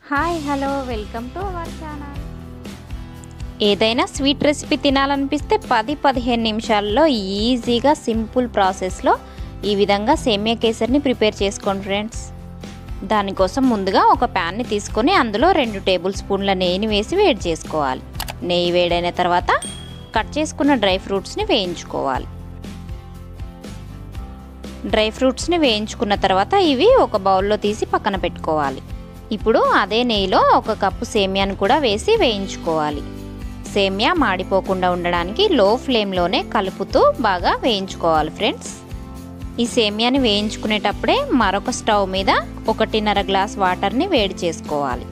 Hi hello welcome to our channel. ఏదైనా sweet recipe తినాలనిపిస్తే 10-15 నిమిషాల్లో ఈజీగా సింపుల్ ప్రాసెస్లో ఈ విధంగా సేమియా కేసరిని ప్రిపేర్ చేసుకోండి ఫ్రెండ్స్. దానికోసం ముందుగా ఒక ప్యాన్ని తీసుకొని అందులో 2 టేబుల్ స్పూన్ల నెయ్యిని వేసి వేడి చేసుకోవాలి. నెయ్యి వేడైన తర్వాత కట్ చేసుకున్న డ్రై ఫ్రూట్స్ని వేయించుకోవాలి. డ్రై ఫ్రూట్స్ని వేయించుకున్న తర్వాత ఇవి ఒక బౌల్లో తీసి పక్కన పెట్టుకోవాలి. ఇప్పుడు అదే నెయ్యిలో 1 కప్పు సేమియాను కూడా వేసి వేయించుకోవాలి. సేమియా మాడిపోకుండా ఉండడానికి లో ఫ్లేమ్లోనే కలుపుతూ బాగా వేయించుకోవాలి ఫ్రెండ్స్. ఈ సేమియాని వేయించుకునేటప్పుడే మరొక స్టవ్ మీద 1.5 గ్లాస్ వాటర్ని వేడి చేసుకోవాలి.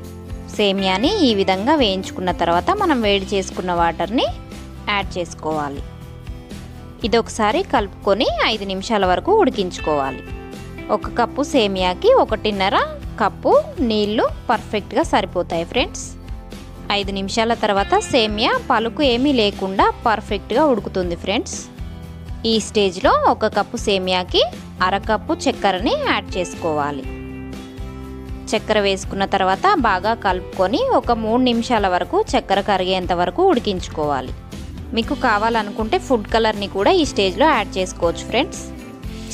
సేమియాని ఈ విధంగా వేయించుకున్న తర్వాత మనం వేడి చేసుకున్న వాటర్ని యాడ్ చేసుకోవాలి. ఇది ఒకసారి కలుపుకొని 5 నిమిషాల వరకు ఉడికించుకోవాలి. 1 కప్పు సేమియాకి 1.5 కప్పు నీళ్లు పర్ఫెక్ట్గా సరిపోతాయి ఫ్రెండ్స్. 5 నిమిషాల తర్వాత సేమియా పలుకు ఏమీ లేకుండా పర్ఫెక్ట్గా ఉడుకుతుంది ఫ్రెండ్స్. ఈ స్టేజ్లో 1 కప్పు సేమియాకి 1/2 కప్పు చక్కెరని యాడ్ చేసుకోవాలి. చక్కెర వేసుకున్న తర్వాత బాగా కలుపుకొని ఒక 3 నిమిషాల వరకు చక్కెర కరిగేంత వరకు ఉడికించుకోవాలి. మీకు కావాలనుకుంటే ఫుడ్ కలర్ని కూడా ఈ స్టేజ్లో యాడ్ చేసుకోవచ్చు ఫ్రెండ్స్.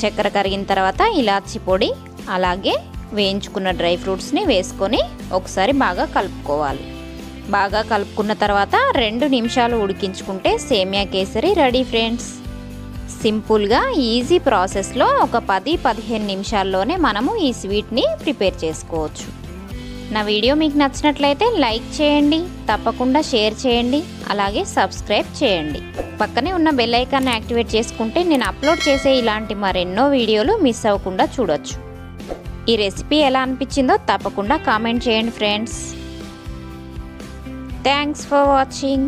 చక్కెర కరిగిన తర్వాత ఇలాచి పొడి అలాగే వేయించుకున్న డ్రై ఫ్రూట్స్ని వేసుకొని ఒకసారి బాగా కలుపుకోవాలి. బాగా కలుపుకున్న తర్వాత 2 నిమిషాలు ఉడికించుకుంటే సేమియా కేసరి రెడీ ఫ్రెండ్స్. సింపుల్గా ఈజీ ప్రాసెస్లో ఒక 10-15 నిమిషాల్లోనే మనము ఈ స్వీట్ని ప్రిపేర్ చేసుకోవచ్చు. నా వీడియో మీకు నచ్చినట్లయితే లైక్ చేయండి, తప్పకుండా షేర్ చేయండి, అలాగే సబ్స్క్రైబ్ చేయండి. పక్కనే ఉన్న బెల్ ఐకాన్ని యాక్టివేట్ చేసుకుంటే నేను అప్లోడ్ చేసే ఇలాంటి మరెన్నో వీడియోలు మిస్ అవ్వకుండా చూడొచ్చు. ఈ రెసిపీ ఎలా అనిపించిందో తప్పకుండా కామెంట్ చేయండి ఫ్రెండ్స్. Thanks for watching.